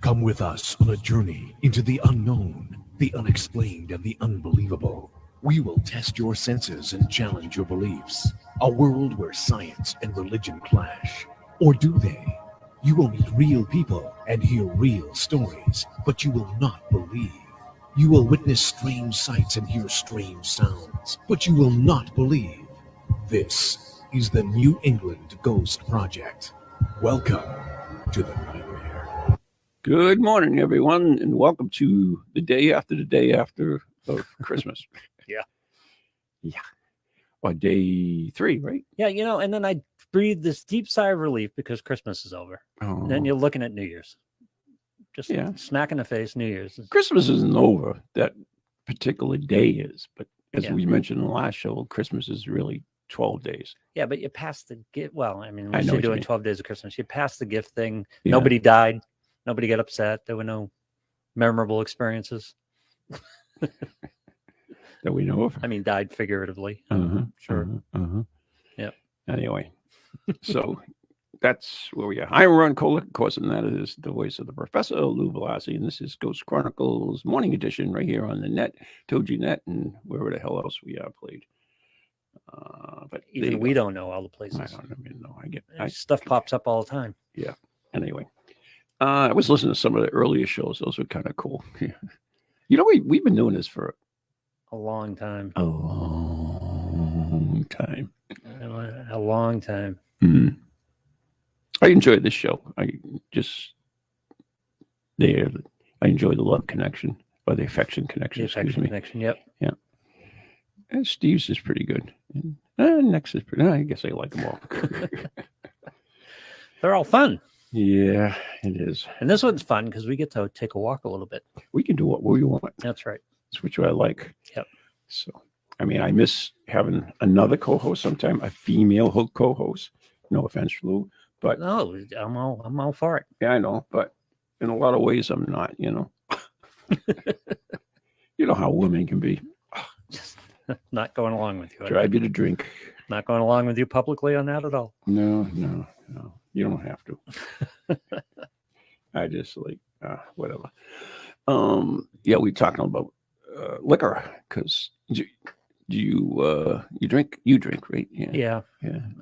Come with us on a journey into the unknown, the unexplained, and the unbelievable. We will test your senses and challenge your beliefs. A world where science and religion clash. Or do they? You will meet real people and hear real stories, but you will not believe. You will witness strange sights and hear strange sounds, but you will not believe. This is the New England Ghost Project. Welcome to the nightmare. Good morning, everyone, and welcome to the day after of Christmas. Yeah. Or day 3, right? Yeah, and then I breathe this deep sigh of relief because Christmas is over. Oh. And then you're looking at New Year's. Just Yeah. smack in the face, New Year's. Christmas isn't over. That particular day is, but as Yeah. we mentioned in the last show, Christmas is really 12 days. Yeah, but you passed the gift. Well, I mean, I unless know you're what you doing mean. 12 days of Christmas, you passed the gift thing. Yeah. Nobody died. Nobody got upset. There were no memorable experiences. That we know of. I mean, died figuratively. Sure. Yep. Anyway, so that's where we are. I'm Ron Kolek, of course, and that is the voice of the Professor, Lou Velassi, and this is Ghost Chronicles Morning Edition right here on the net, Toji Net, and wherever the hell else we are played. But Even we don't know all the places. I don't even know. Stuff pops up all the time. Yeah. Anyway, I was listening to some of the earlier shows. Those were kind of cool. Yeah. We've been doing this for A long time. a long time. A long time. Mm-hmm. I enjoyed this show. I enjoy the love connection or the affection connection. The affection connection. Yep. Yeah. And Steve's is pretty good. And Next is pretty. I guess I like them all. They're all fun. Yeah, it is. And this one's fun because we get to take a walk a little bit. We can do what we want. That's right. That's what I like. Yep. So, I mean, I miss having another co-host sometime, a female co-host. No offense, Lou, but No, I'm all for it. yeah, I know. But in a lot of ways, I'm not. You know how women can be. Just not going along with you. Drive you to drink. Not going along with you publicly on that at all. No. You don't have to. I just whatever. Yeah, we're talking about liquor because you drink. You drink, right? Yeah.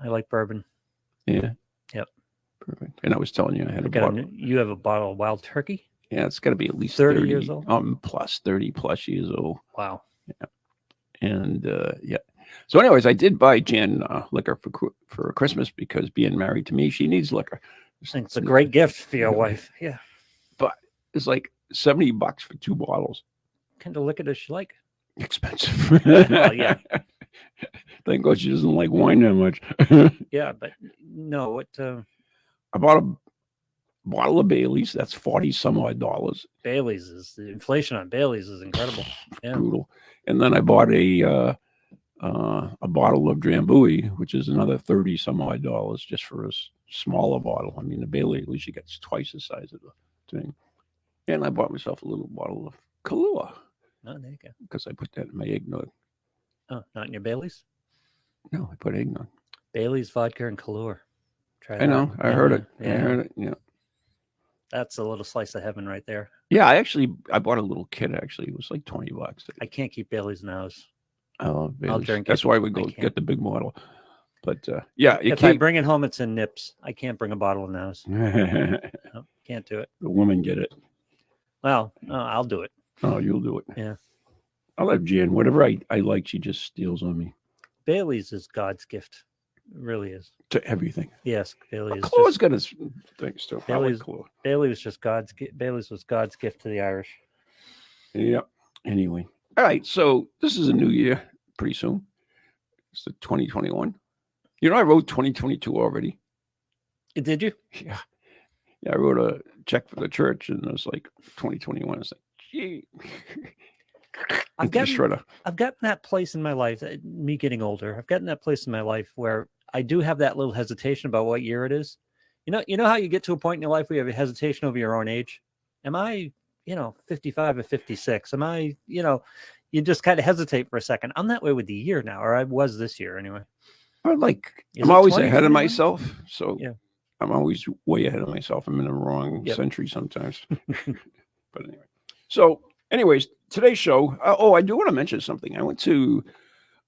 I like bourbon. Yeah. Yep. Perfect. And I was telling you, I had a bottle. You have a bottle of Wild Turkey? Yeah, it's got to be at least 30 years old. Plus 30 plus years old. Wow. Yeah. And yeah. So, anyways, I did buy Jan liquor for Christmas because being married to me, she needs liquor. I think it's a great gift for your wife. Yeah. But it's like $70 for 2 bottles. What kind of liquor does she like? Expensive. Well, yeah. Thank God she doesn't like wine that much. Yeah, but no, what? I bought a bottle of Bailey's. That's 40 some odd dollars. Bailey's the inflation on Bailey's is incredible. Yeah. Brutal. And then I bought a bottle of Drambuie, which is another 30 some odd dollars just for a smaller bottle. I mean, the Bailey at least you get twice the size of the thing. And I bought myself a little bottle of Kahlua. Oh, there you go. Because I put that in my eggnog. Oh, not in your Bailey's? No, I put eggnog. Bailey's, vodka, and Kahlua. Try that. I know. I heard it. Yeah. I heard it. Yeah. That's a little slice of heaven right there. Yeah, I bought a little kit, actually. It was like $20. I can't keep Bailey's in the house. Oh, I'll drink That's it. why we go get the big bottle. But yeah, if I bring it home, it's in nips. I can't bring a bottle in the house. No, can't do it. The women get it. Well, I'll do it. Oh, you'll do it. Yeah. I'll have Jan. Whatever I like, she just steals on me. Bailey's is God's gift. It really is. To everything. Yes, Bailey's. Kalua's got his things too. Bailey's, Kahlua. Bailey's just Bailey's was God's gift to the Irish. Yeah. Anyway. All right. So this is a new year pretty soon. It's the 2021. I wrote 2022 already. Did you? Yeah. Yeah. I wrote a check for the church and it was like 2021. It's like, gee. I've gotten that place in my life, me getting older. I've gotten that place in my life where I do have that little hesitation about what year it is. You know how you get to a point in your life where you have a hesitation over your own age? Am I, 55 or 56? Am I, you just kind of hesitate for a second. I'm that way with the year now, or I was this year anyway. I'm always ahead of myself. So yeah. I'm always way ahead of myself. I'm in the wrong Yep. century sometimes. But anyway. So, anyways, today's show. I do want to mention something. I went to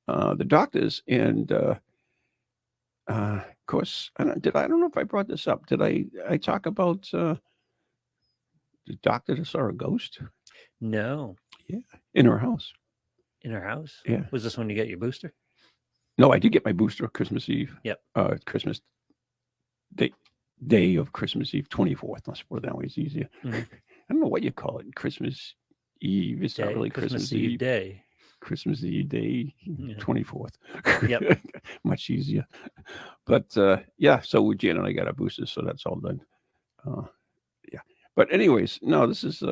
the doctor's, and of course, I don't know if I brought this up. Did I talk about the doctor that saw a ghost? No. Yeah, in her house. In her house? Yeah. Was this when you get your booster? No, I did get my booster Christmas Eve. Yep. Christmas day of Christmas Eve, 24th. Let's put it that way. It's easier. Mm-hmm. I don't know what you call it. Christmas Eve. It's not really Christmas Eve Day. Christmas Eve day, 24th. Yep. Much easier. But yeah, so Jan and I got our boosters, so that's all done. Yeah. But anyways, no, this is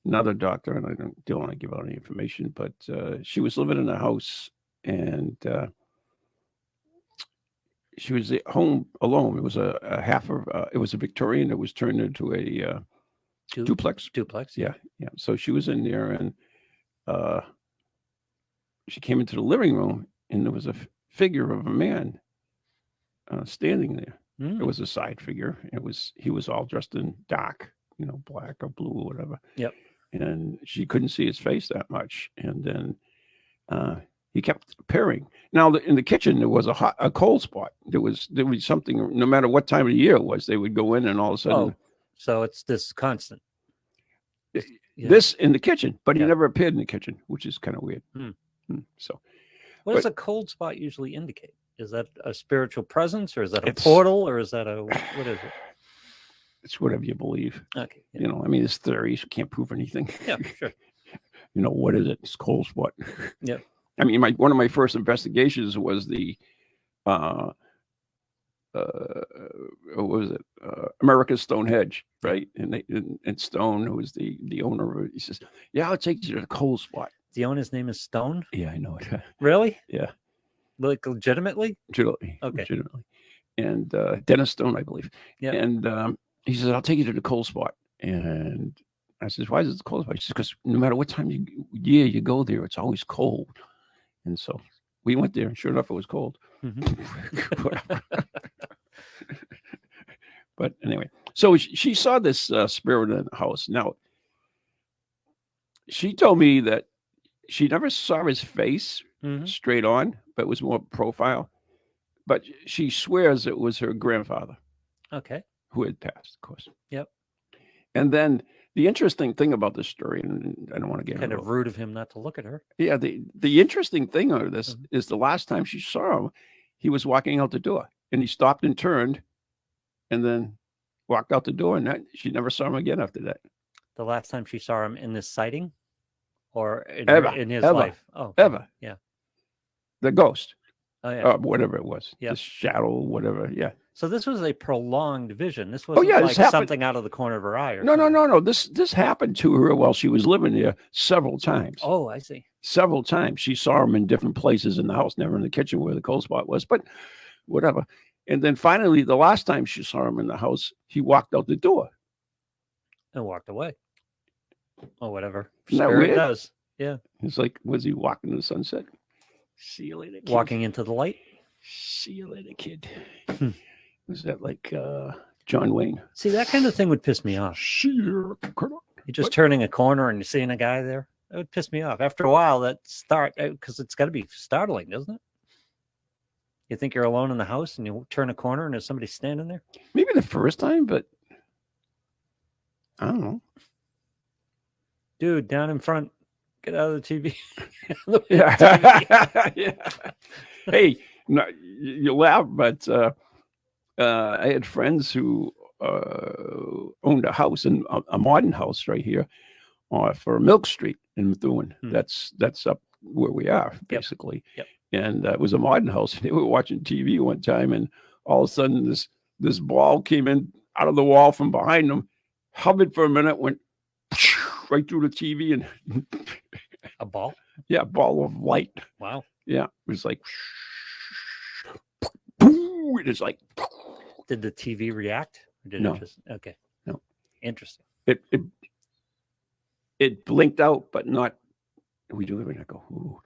another doctor, and I don't want to give out any information, but she was living in a house, and she was at home alone. It was it was a Victorian that was turned into a duplex. Duplex. Yeah. So she was in there, and she came into the living room, and there was a figure of a man standing there. Mm. It was a side figure. He was all dressed in dark, black or blue or whatever. Yep. And she couldn't see his face that much. And then he kept appearing. Now in the kitchen there was a cold spot. There was something. No matter what time of the year it was, they would go in, and all of a sudden. Oh, so it's this constant. Yeah. This in the kitchen, but he Yeah. never appeared in the kitchen, which is kind of weird. So, what does a cold spot usually indicate? Is that a spiritual presence, or is that a portal, or is that what is it? It's whatever you believe. Okay. Yeah. I mean, it's theories. You can't prove anything. Yeah, sure. What is it? It's cold spot. Yeah. I mean, one of my first investigations was the what was it? America's Stonehenge, right? And Stone, who was the owner of it, he says, "Yeah, I'll take you to the cold spot." The owner's name is Stone? Yeah, I know it. Really? Yeah. Like legitimately? Legitimately. Okay. Legitimately. And Dennis Stone, I believe. Yeah. And he says, "I'll take you to the cold spot." And I says, "Why is it the cold spot?" He says, "Because no matter what time you go there, it's always cold." And so we went there, and sure enough, it was cold. Mm-hmm. But anyway, so she saw this spirit in the house. Now, she told me that she never saw his face straight on, but it was more profile. But she swears it was her grandfather. Okay. Who had passed, of course. Yep. And then the interesting thing about this story, and I don't want to get kind of rude of him not to look at her. Yeah, the interesting thing of this is the last time she saw him, he was walking out the door, and he stopped and turned, and then walked out the door, and she never saw him again after that. The last time she saw him in this sighting, or in his ever, life? Oh, okay. Ever. Yeah. The ghost. Oh, yeah. Whatever it was. Yep. The shadow, whatever. Yeah. So this was a prolonged vision. This wasn't like something out of the corner of her eye. No. This happened to her while she was living there several times. Oh, I see. Several times. She saw him in different places in the house, never in the kitchen where the cold spot was, but whatever. And then finally, the last time she saw him in the house, he walked out the door. And walked away. Oh, whatever. Isn't that Spirit weird? does. Yeah. It's like, was he walking in the sunset? See you later, kid. Walking into the light? See you later, kid. Was that like John Wayne? See, that kind of thing would piss me off. You're just turning a corner and you're seeing a guy there. That would piss me off. After a while, because it's got to be startling, doesn't it? You think you're alone in the house and you turn a corner and there's somebody standing there? Maybe the first time, but I don't know. Dude, down in front, get out of the TV. Yeah. Hey, no, you laugh, but I had friends who owned a house, a modern house right here for Milk Street in Methuen. That's up where we are, basically. Yep. And it was a modern house. They were watching TV one time, and all of a sudden this ball came in out of the wall from behind them, hovered for a minute, went right through the TV, and a ball? Yeah, a ball of light. Wow. Yeah, it was like, it's like. Did the TV react? Or did No. It just, okay. No. Interesting. It blinked out, but not. We do have an echo. Ooh.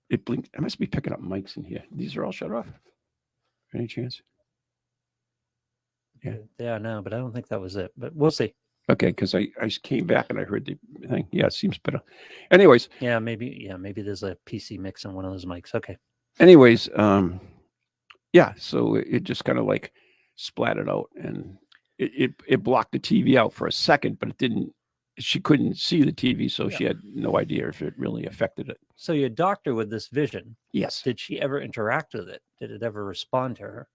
It blinked. I must be picking up mics in here. These are all shut off. Any chance? Yeah. They are now, but I don't think that was it. But we'll see. Okay, because I came back and I heard the thing. Yeah, it seems better. Anyways, Maybe there's a PC mix on one of those mics. Okay. anyways, yeah, so it just kind of like splattered out, and it blocked the TV out for a second, but it didn't. She couldn't see the TV, so she had no idea if it really affected it. So your doctor with this vision, Yes. did she ever interact with it? Did it ever respond to her,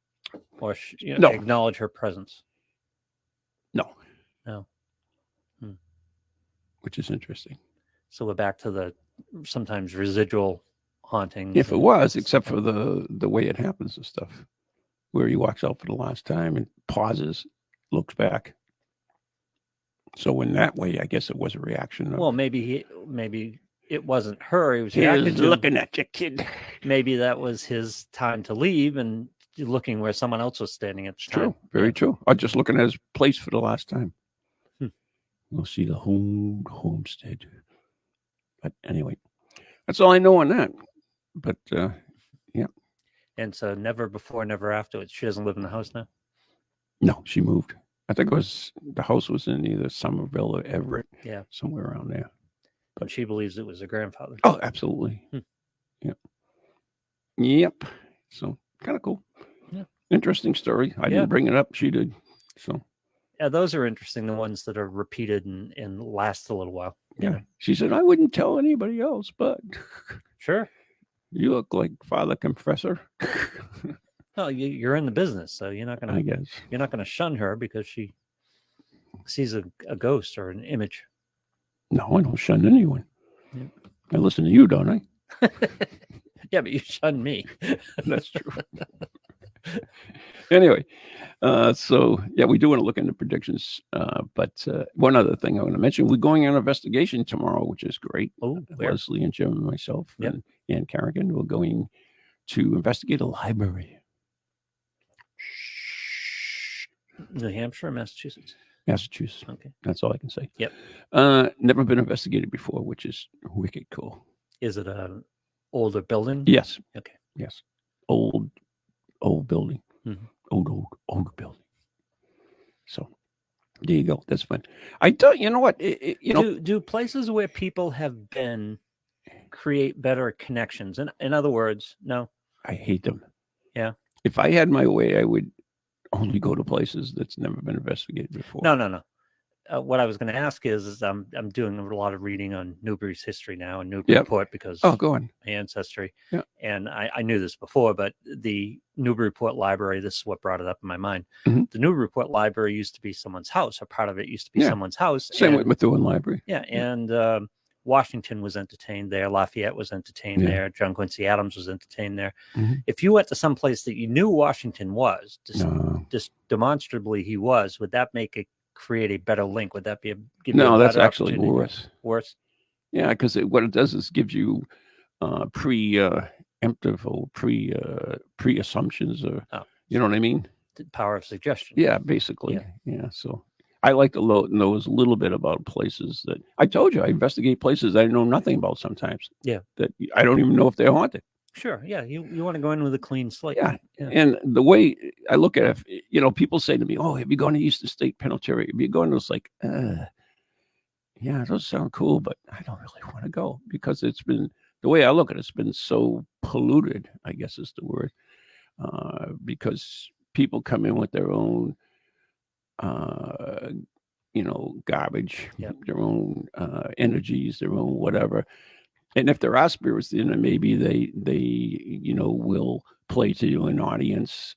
or No. acknowledge her presence? No. No. Which is interesting. So we're back to the sometimes residual hauntings. If it was, except for the way it happens and stuff, where he walks out for the last time and pauses, looks back. So in that way, I guess it was a reaction. Well, maybe it wasn't her. He was He's looking at you, kid. Maybe that was his time to leave and looking where someone else was standing at the time. True, very true. I'm just looking at his place for the last time. We'll see the homestead. But anyway, that's all I know on that. But yeah. And so never before, never after. She doesn't live in the house now? No, she moved. I think the house was in either Somerville or Everett. Yeah. Somewhere around there. But she believes it was her grandfather. Oh, absolutely. Yep. Yep. So kind of cool. Yeah. Interesting story. I didn't bring it up. She did. So. Yeah, those are interesting. The ones that are repeated and last a little while. Yeah. She said, I wouldn't tell anybody else, but. Sure. You look like Father Confessor. Well, you're in the business, so you're not gonna. I guess you're not gonna shun her because she sees a ghost or an image. No, I don't shun anyone. Yeah. I listen to you, don't I? Yeah, but you shun me. That's true. Anyway, so yeah, we do want to look into predictions. But one other thing I want to mention: we're going on an investigation tomorrow, which is great. Oh, Leslie and Jim and myself and Ann Carrigan, we're going to investigate a library. New Hampshire or Massachusetts? Massachusetts. Okay. That's all I can say. Yep. Never been investigated before, which is wicked cool. Is it an older building? Yes. Okay. Yes. Old building. Mm-hmm. Old building. So there you go. That's fun. I don't, you know what? Do places where people have been create better connections? In other words, no. I hate them. Yeah. If I had my way, I would only go to places that's never been investigated before. No. What I was going to ask is I'm doing a lot of reading on Newbury's history now and Newburyport because go on. My ancestry. Yeah. And I knew this before, but the Newburyport Library, this is what brought it up in my mind. Mm-hmm. The Newburyport Library used to be someone's house, or part of it used to be someone's house. Same with Methuen Library. Yeah, and Washington was entertained there. Lafayette was entertained there. John Quincy Adams was entertained there. Mm-hmm. If you went to some place that you knew Washington was, just demonstrably he was, would that create a better link? Would that be that's actually worse. Worse? Yeah, because what it does is gives you preemptive or pre-assumptions, or you know what I mean? The power of suggestion. Yeah, basically. Yeah. So I like to know a little bit about places that I told you I investigate places I know nothing about sometimes. Yeah. That I don't even know if they're haunted. Sure. Yeah. You want to go in with a clean slate. Yeah. And the way I look at it, people say to me, "Oh, have you gone to Eastern State Penitentiary? Have you gone?" It's like, yeah, those sound cool, but I don't really want to go because it's been the way I look at it. It's been so polluted, I guess is the word, because people come in with their own, garbage, their own energies, their own whatever. And if there are spirits, then maybe they will play to you an audience.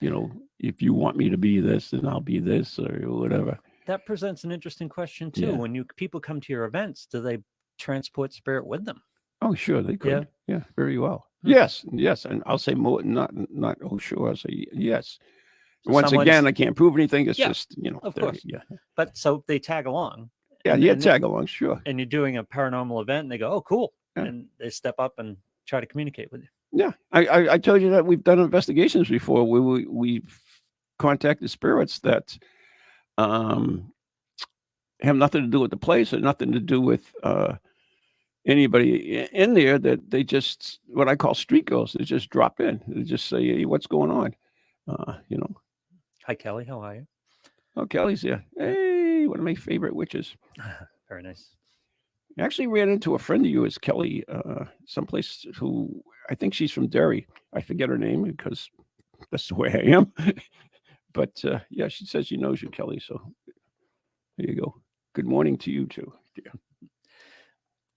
If you want me to be this, then I'll be this or whatever. That presents an interesting question too. When people come to your events, do they transport spirit with them? Oh, sure, they could. Yeah, very well. Yes, and I'll say more. Not. Oh, sure. I'll say yes. So once again, I can't prove anything. It's just of course. Yeah. But so they tag along. Yeah, tag along, sure. And you're doing a paranormal event, and they go, "Oh, cool," and they step up and try to communicate with you. Yeah, I told you that we've done investigations before where we've contacted spirits that have nothing to do with the place or nothing to do with anybody in there, that they just, what I call street ghosts, they just drop in. They just say, "Hey, what's going on?" Hi, Kelly. How are you? Oh, Kelly's here. Hey, one of my favorite witches. Very nice. I actually ran into a friend of yours, Kelly, someplace who I think she's from Derry. I forget her name because that's the way I am. But yeah, she says she knows you, Kelly. So there you go. Good morning to you too, dear.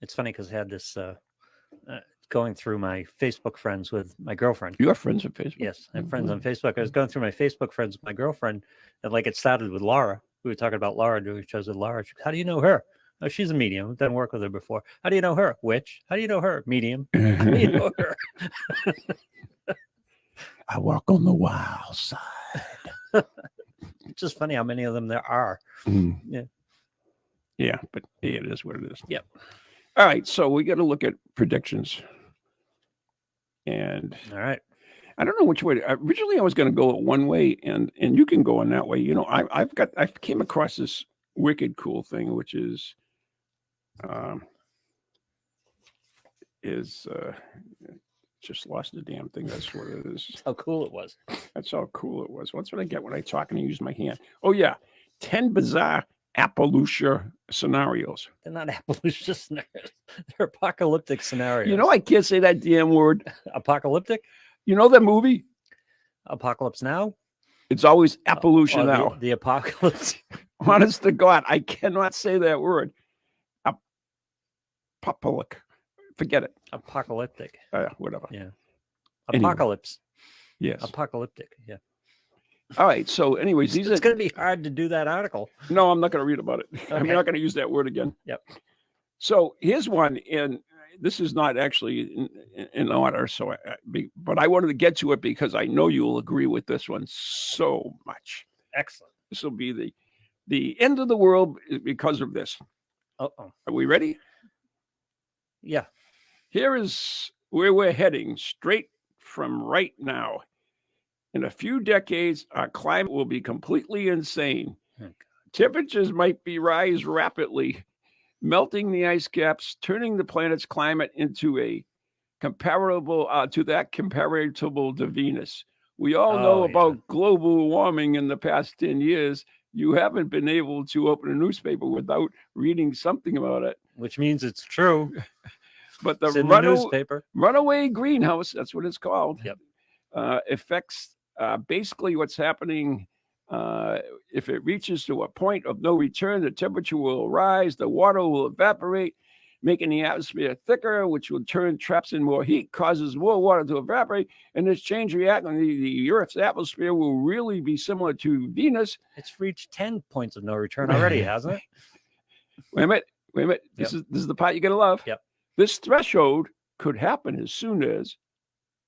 It's funny because I had this going through my Facebook friends with my girlfriend. You have friends on Facebook? Yes, I have friends on Facebook. I was going through my Facebook friends with my girlfriend, and like it started with Laura. We were talking about Laura doing shows with Laura. She goes, how do you know her? Oh, she's a medium. I've done work with her before. How do you know her? Witch. How do you know her? Medium. How do you know her? I walk on the wild side. It's just funny how many of them there are. Yeah. Yeah, but yeah, it is what it is. Yep. All right, so we got to look at predictions. And all right, I don't know which way. Originally, I was going to go one way, and you can go in that way. You know, I came across this wicked cool thing, which is just lost the damn thing. That's what it is. That's how cool it was. That's how cool it was. That's what I get when I talk and I use my hand. Oh yeah, 10 bizarre Appalachia scenarios. They're not Appalachia scenarios. They're apocalyptic scenarios. You know, I can't say that damn word. Apocalyptic? You know that movie? Apocalypse Now? It's always Appalachia Now. The apocalypse. Honest to God, I cannot say that word. Apocalyptic. Forget it. Apocalyptic. Whatever. Yeah. Anyway. Apocalypse. Yes. Apocalyptic. Yeah. All right. So, anyways, it's going to be hard to do that article. No, I'm not going to read about it. Okay. I'm not going to use that word again. Yep. So here's one, and this is not actually in order. So, but I wanted to get to it because I know you will agree with this one so much. Excellent. This will be the end of the world because of this. Uh-oh. Are we ready? Yeah. Here is where we're heading straight from right now. In a few decades, our climate will be completely insane. Temperatures might rise rapidly, melting the ice caps, turning the planet's climate into a comparable to Venus. We all know about global warming in the past 10 years. You haven't been able to open a newspaper without reading something about it. Which means it's true. But the newspaper. Runaway greenhouse, that's what it's called, yep. Affects basically what's happening. If it reaches to a point of no return, the temperature will rise, the water will evaporate, making the atmosphere thicker, which will turn traps in more heat, causes more water to evaporate, and this change reaction, the Earth's atmosphere will really be similar to Venus. It's reached 10 points of no return already, hasn't it? Wait a minute. This is the part you're going to love. Yep. This threshold could happen as soon as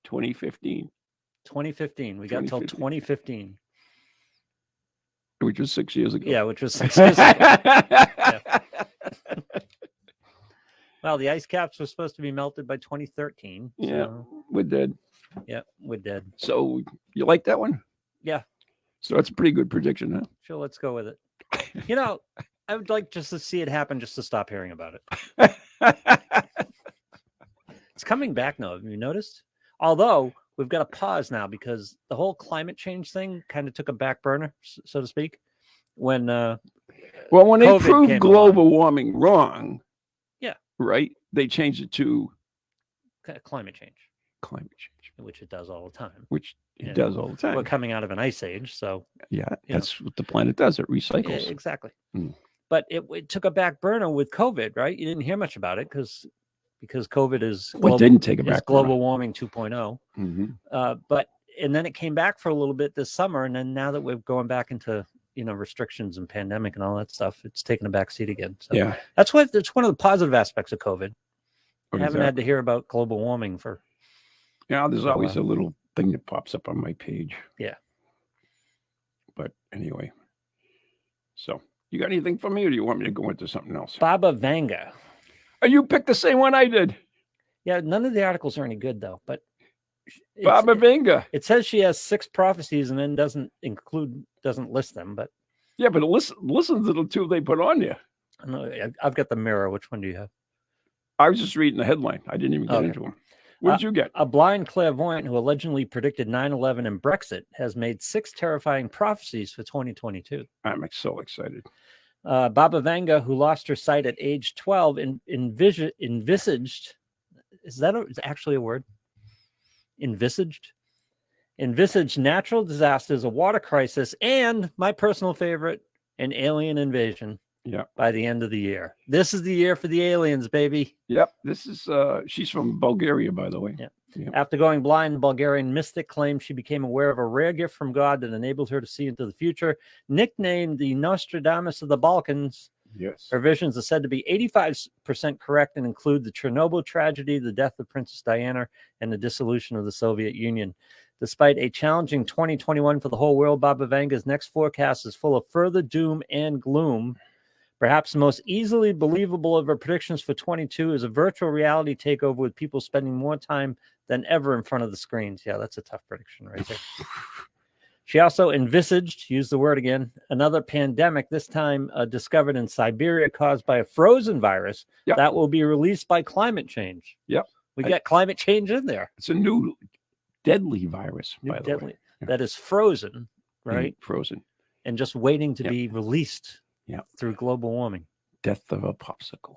2015. 2015. We got until 2015. Which was 6 years ago. Yeah, which was 6 years ago. Yeah. Well, the ice caps were supposed to be melted by 2013. So. Yeah, we're dead. Yeah, we're dead. So you like that one? Yeah. So that's a pretty good prediction, huh? Sure, let's go with it. You know, I would like just to see it happen just to stop hearing about it. It's coming back now. Have you noticed? Although we've got a pause now because the whole climate change thing kind of took a back burner, so to speak. When when COVID they proved global warming wrong, yeah, right, they changed it to climate change. Climate change, which it does all the time. Which it does all the time. We're coming out of an ice age, so yeah, that's what the planet does. It recycles. Yeah, exactly. But it took a back burner with COVID, right? You didn't hear much about it because COVID is didn't take a back global warming 2.0. Mm-hmm. But and then it came back for a little bit this summer, and then now that we're going back into restrictions and pandemic and all that stuff, it's taken a back seat again. So yeah, that's one of the positive aspects of COVID. I haven't had to hear about global warming for. Yeah, there's always a little thing that pops up on my page. Yeah. But anyway, so you got anything for me, or do you want me to go into something else? Baba Vanga. Oh, you picked the same one I did. Yeah, none of the articles are any good though. But Baba Vanga. It says she has 6 prophecies and then doesn't list them. But yeah, but listen to the 2 they put on there. I've got the Mirror. Which one do you have? I was just reading the headline. I didn't even get into them. What did you get? A blind clairvoyant who allegedly predicted 9/11 and Brexit has made 6 terrifying prophecies for 2022. I'm so excited. Baba Vanga, who lost her sight at age 12, envisaged, is that actually a word? Envisaged natural disasters, a water crisis, and my personal favorite, an alien invasion. Yeah. By the end of the year. This is the year for the aliens, baby. Yep. This is she's from Bulgaria, by the way. Yeah. Yep. After going blind, the Bulgarian mystic claimed she became aware of a rare gift from God that enabled her to see into the future. Nicknamed the Nostradamus of the Balkans, yes, her visions are said to be 85% correct and include the Chernobyl tragedy, the death of Princess Diana, and the dissolution of the Soviet Union. Despite a challenging 2021 for the whole world, Baba Vanga's next forecast is full of further doom and gloom. Perhaps the most easily believable of her predictions for 22 is a virtual reality takeover with people spending more time than ever in front of the screens. Yeah, that's a tough prediction right there. She also envisaged, use the word again, another pandemic, this time discovered in Siberia caused by a frozen virus that will be released by climate change. Yep. We got climate change in there. It's a new deadly virus, by the way. That is frozen, right? Frozen. And just waiting to be released. Yeah, through global warming. Death of a popsicle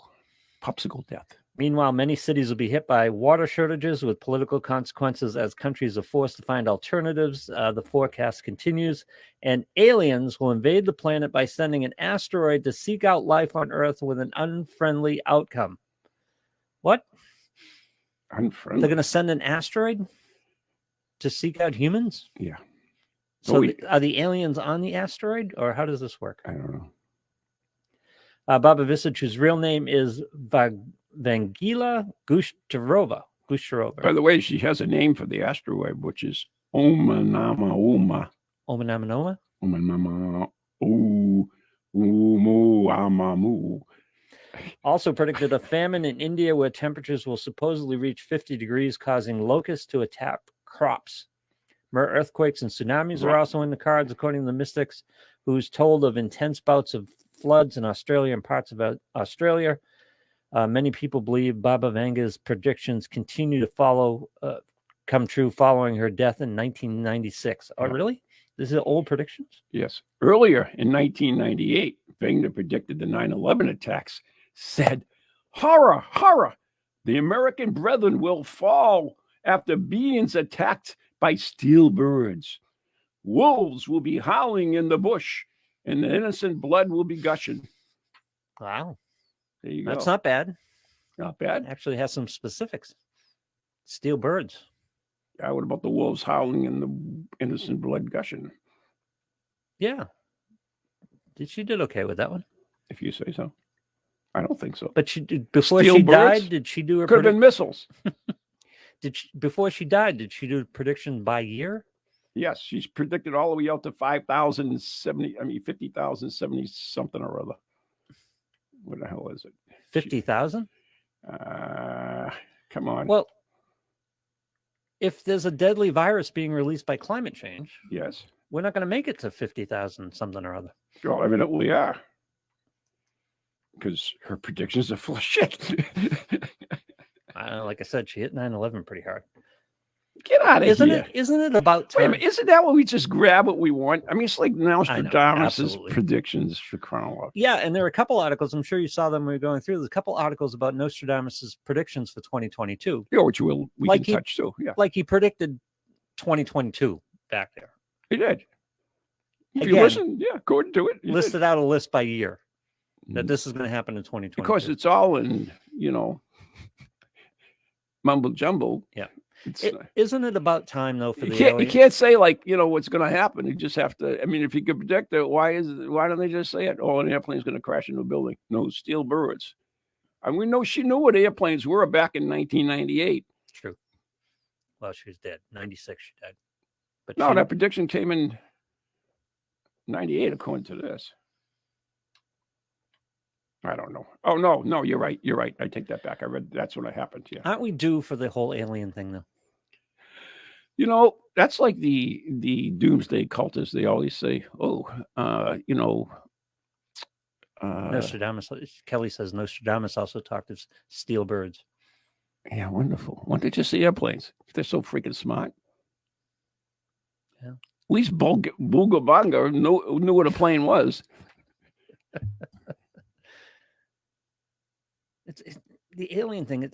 death. Meanwhile, many cities will be hit by water shortages with political consequences as countries are forced to find alternatives. The forecast continues, and aliens will invade the planet by sending an asteroid to seek out life on Earth with an unfriendly outcome. What? Unfriendly? They're going to send an asteroid to seek out humans? Yeah. So are the aliens on the asteroid, or how does this work? I don't know. Baba Visage, whose real name is Vangela Gushtarova. By the way, she has a name for the asteroid, which is Omanama. Omanama? Omanama. Amamu. Also predicted a famine in India where temperatures will supposedly reach 50 degrees, causing locusts to attack crops. More earthquakes and tsunamis are also in the cards, according to the mystics, who's told of intense bouts of floods in Australia and parts of Australia. Many people believe Baba Vanga's predictions continue to come true following her death in 1996. Oh, really? This is old predictions? Yes. Earlier in 1998, Vanga predicted the 9/11 attacks, said, horror, horror, the American brethren will fall after being attacked by steel birds. Wolves will be howling in the bush, and the innocent blood will be gushing. Wow. There you go. That's not bad. Not bad. Actually has some specifics. Steel birds. Yeah, what about the wolves howling and the innocent blood gushing? Yeah. She did okay with that one. If you say so. I don't think so. But before she died, did she do her could have been missiles. Before she died, did she do prediction by year? Yes, she's predicted all the way out to 50,070 something or other. What the hell is it? 50,000? Come on. Well, if there's a deadly virus being released by climate change, yes, we're not going to make it to 50,000 something or other. Well, evidently we are. Because her predictions are full of shit. Like I said, she hit 9/11 pretty hard. Get out of here. Isn't it about time? Wait a minute, isn't that what we just grab what we want? I mean, it's like Nostradamus' predictions for crying out loud. Yeah, and there are a couple articles. I'm sure you saw them when we were going through. There's a couple articles about Nostradamus' predictions for 2022. Yeah, which we can touch too. Yeah, like he predicted 2022 back there. He did. If you listen, according to it, listed out a list by year that this is going to happen in 2022. Because it's all in, mumble jumble. Yeah. Isn't it about time though for the aliens? You can't say what's going to happen. You just have to. I mean, if you could predict it, why don't they just say it? Oh, an airplane's going to crash into a building. No, steel birds. And we know she knew what airplanes were back in 1998. True. Well, she was dead. 96, she died. But no, that prediction came in 98, according to this. I don't know. Oh no, you're right. You're right. I take that back. I read that's what happened. Yeah. Aren't we due for the whole alien thing though? That's like the doomsday cultists. They always say, Nostradamus. Kelly says Nostradamus also talked of steel birds. Yeah, wonderful. Why don't they just see airplanes? If they're so freaking smart. Yeah. At least Booga Bonga knew what a plane was. It's the alien thing.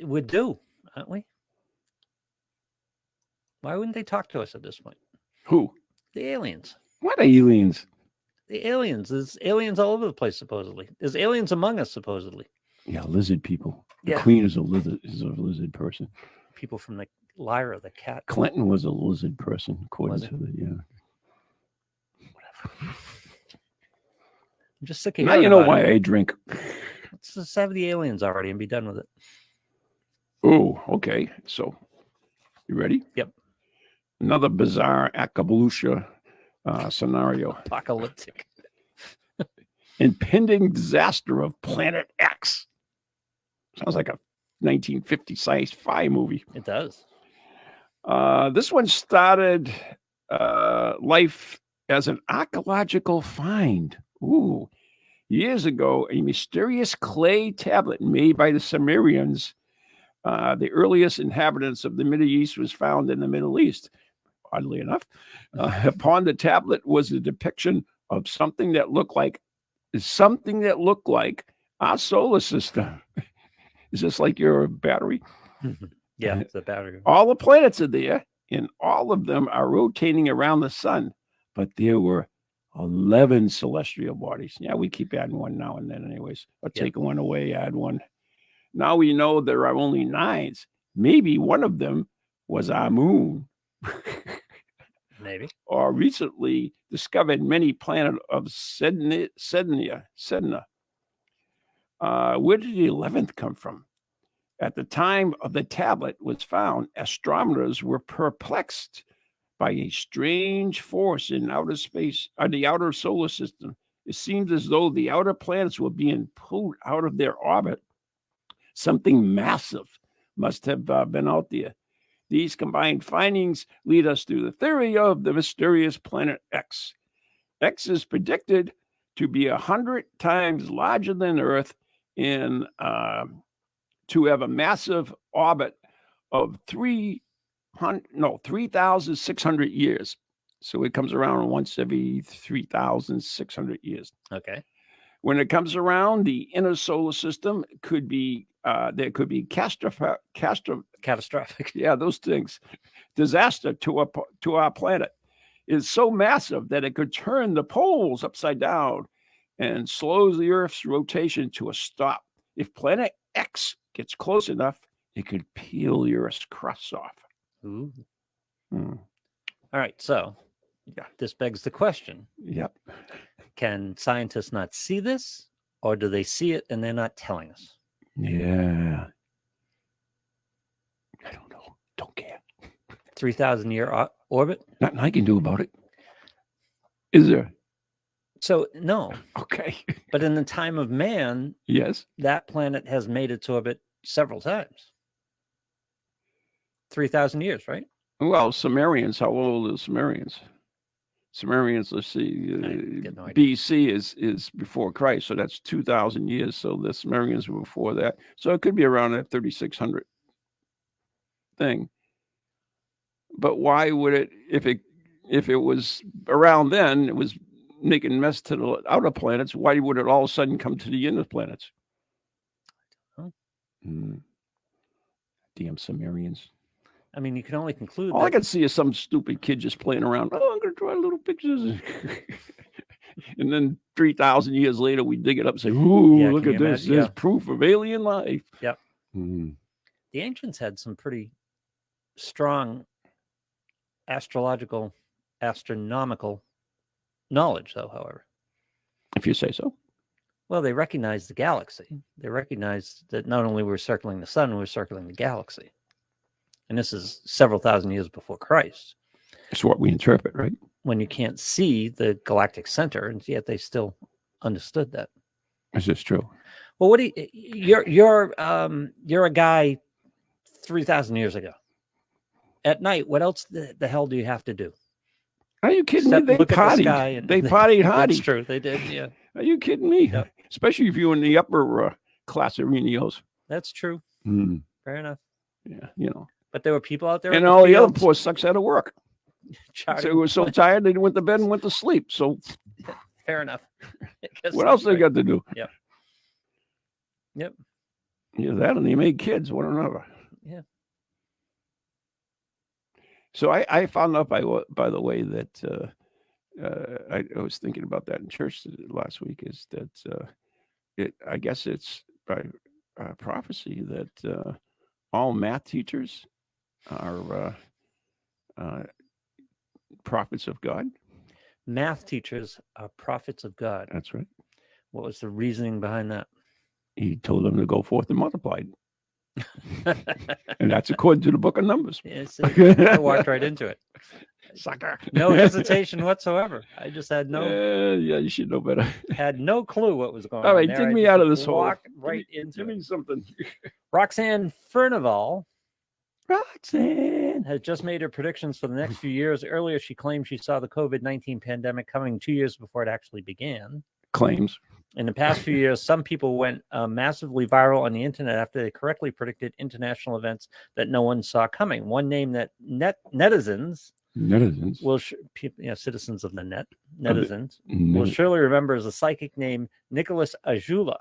We're due, aren't we? Why wouldn't they talk to us at this point? Who? The aliens. What aliens? The aliens. There's aliens all over the place, supposedly. There's aliens among us, supposedly. Yeah, lizard people. The Yeah. Queen is a lizard person. People from the Lyra, the cat. Clinton was a lizard person, according to the I'm just sick of Now hearing you know about why it. I drink. Let's just have the aliens already and be done with it. Oh, okay. So, you ready? Yep. Another bizarre Akabalusha scenario. Apocalyptic. Impending disaster of Planet X. Sounds like a 1950 sci-fi movie. It does. This one started life as an archaeological find. Ooh. Years ago, a mysterious clay tablet made by the Sumerians, the earliest inhabitants of the Middle East, was found in the Middle East. Oddly enough, upon the tablet was a depiction of something that looked like our solar system. Is this like your battery? Yeah, it's a battery. All the planets are there, and all of them are rotating around the sun. But there were 11 celestial bodies. Yeah, we keep adding one now and then anyways. Or take one away, add one. Now we know there are only 9. Maybe one of them was our moon. Maybe. Or recently discovered many planet of Sedna. Where did the 11th come from? At the time of the tablet was found, astronomers were perplexed by a strange force in outer space, or the outer solar system. It seemed as though the outer planets were being pulled out of their orbit. Something massive must have been out there. These combined findings lead us to the theory of the mysterious planet X. X is predicted to be 100 times larger than Earth and to have a massive orbit of 3,600 years. So it comes around once every 3,600 years. Okay. When it comes around, the inner solar system could be there could be Catastrophic. Yeah, those things. Disaster to our planet is so massive that it could turn the poles upside down and slows the Earth's rotation to a stop. If Planet X gets close enough, it could peel the Earth's crust off. Ooh. All right. So, this begs the question. Yep. Can scientists not see this, or do they see it and they're not telling us? Yeah. I don't know. Don't care. 3,000-year orbit? Nothing I can do about it. Is there? So, no. Okay. But in the time of man, yes, that planet has made its orbit several times. 3,000 years, right? Well, Sumerians, how old are the Sumerians? Sumerians, let's see, no idea. BC is before Christ, so that's 2,000 years. So the Sumerians were before that. So it could be around that 3,600 thing. But why would it, if it was around then, it was making mess to the outer planets, why would it all of a sudden come to the inner planets? Damn Sumerians. I mean, you can only conclude all I can see is some stupid kid just playing around. Oh, I'm going to draw little pictures. And then 3,000 years later, we dig it up and say, ooh, look at this. There's proof of alien life. Yep. The ancients had some pretty strong astronomical knowledge, though, however. If you say so. Well, they recognized the galaxy. They recognized that not only we're circling the sun, we're circling the galaxy. And this is several thousand years before Christ. It's what we interpret, right? When you can't see the galactic center, and yet they still understood that. Is this true? Well, what do you're a guy 3,000 years ago. At night, what else the hell do you have to do? Are you kidding me? They partied. They partied hard. That's true. They did, yeah. Are you kidding me? Yep. Especially if you're in the upper class arenas. That's true. Fair enough. Yeah, But there were people out there, and in all the other fields poor sucks out of work. So charting- they were so tired they went to bed and went to sleep. So Fair enough. I guess what else that's they right. got to do? Yep. Yeah, that and they made kids, one another. Yeah. So I found out by the way that I was thinking about that in church last week, is that I guess it's by prophecy that all math teachers are prophets of God. Math teachers are prophets of God. That's right. What was the reasoning behind that? He told them to go forth and multiply. And that's according to the book of Numbers. Yes, I walked right into it. Sucker. No hesitation whatsoever. I just had Yeah, you should know better. had no clue what was going All on. right, there. dig I me just out of this hole. walked right into Give it. me something. Roxanne Furnival Roxanne has just made her predictions for the next few years. Earlier, she claimed she saw the COVID-19 pandemic coming 2 years before it actually began. claims. In the past few years, some people went massively viral on the internet after they correctly predicted international events that no one saw coming. One name that netizens will citizens of the net, netizens will surely remember as a psychic named Nicholas Ajula.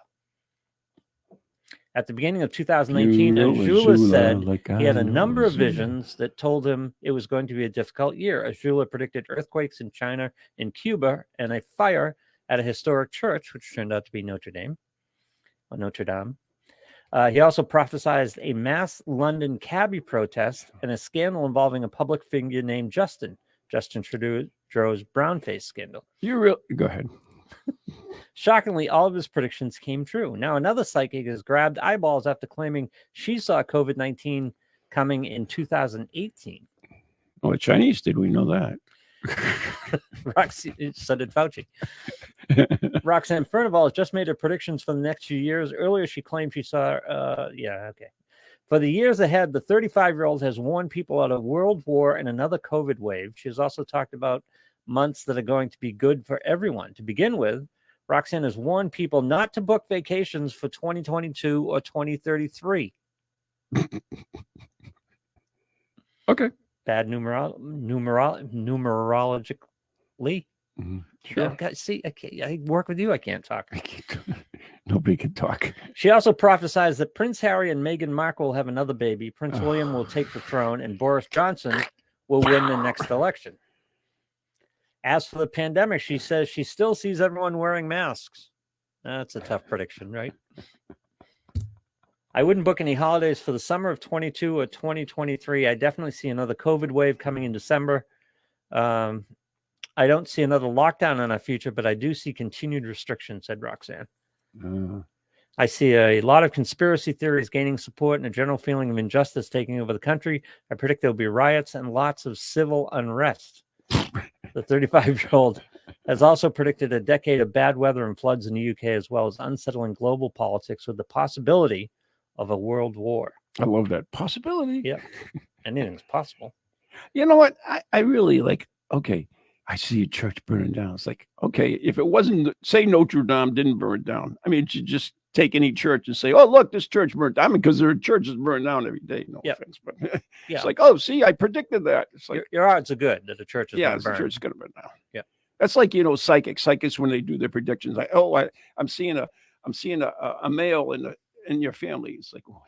At the beginning of 2019, Ajula said he had a number of visions that told him it was going to be a difficult year. Ajula predicted earthquakes in China and Cuba and a fire at a historic church, which turned out to be Notre Dame. He also prophesied a mass London cabbie protest and a scandal involving a public figure named Justin Trudeau's brownface scandal. Go ahead. Shockingly, all of his predictions came true. Now, another psychic has grabbed eyeballs after claiming she saw COVID-19 coming in 2018. Well, the Chinese did. We know that. So did Fauci. Roxanne Furnival has just made her predictions for the next few years. Earlier, she claimed she saw, For the years ahead, the 35-year-old has warned people out of world war and another COVID wave. She has also talked about months that are going to be good for everyone. To begin with, Roxanne has warned people not to book vacations for 2022 or 2033. Okay. Bad numerologically. Mm-hmm. Sure. I work with you. I can't talk. Nobody can talk. She also prophesies that Prince Harry and Meghan Markle will have another baby. Prince William will take the throne, and Boris Johnson will win the next election. As for the pandemic, she says she still sees everyone wearing masks. That's a tough prediction, right? I wouldn't book any holidays for the summer of 22 or 2023. I definitely see another COVID wave coming in December. I don't see another lockdown in our future, but I do see continued restrictions, said Roxanne. I see a lot of conspiracy theories gaining support and a general feeling of injustice taking over the country. I predict there will be riots and lots of civil unrest. The 35-year-old has also predicted a decade of bad weather and floods in the UK, as well as unsettling global politics with the possibility of a world war. I love that possibility. Yeah, anything's possible. You know what? I really okay, I see a church burning down. It's like, okay, if it wasn't, say Notre Dame didn't burn down. I mean, you just take any church and say, oh, look, this church burned down. I mean, because their churches burn down every day. No offense, but it's like, oh, see, I predicted that. It's like your odds are good that the church is going to burn. The church is going to burn down. Yeah, that's like psychics when they do their predictions. Like, oh, I'm seeing a male in your family. It's like, oh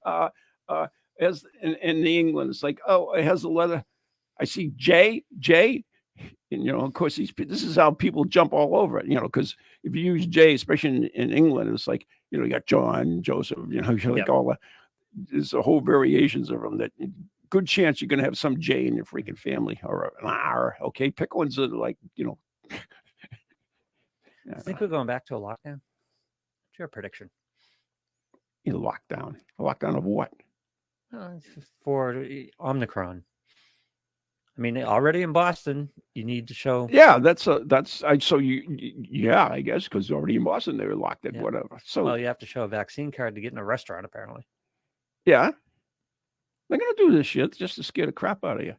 yeah. As in England, it's like, oh, it has a letter. I see J. And, of course, this is how people jump all over it, because if you use J, especially in England, it's like, you got John, Joseph, all there's a whole variations of them that good chance you're going to have some J in your freaking family or an R. Okay. Pick ones that are like, I think we're going back to a lockdown. What's your prediction? A lockdown of what? For Omicron. I mean, already in Boston, you need to show. Yeah, I guess because already in Boston they were locked in, whatever. So you have to show a vaccine card to get in a restaurant, apparently. Yeah, they're gonna do this shit just to scare the crap out of you.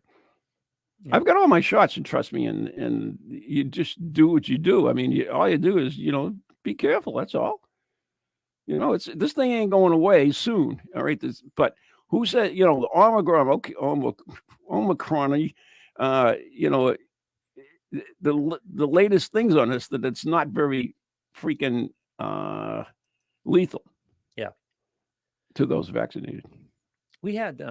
Yeah. I've got all my shots, and trust me, and you just do what you do. I mean, all you do is be careful. That's all. You know, this thing ain't going away soon. All right. But who said, you know, the Omicron, you know, the latest things on this, that it's not very freaking lethal. Yeah. To those vaccinated. We had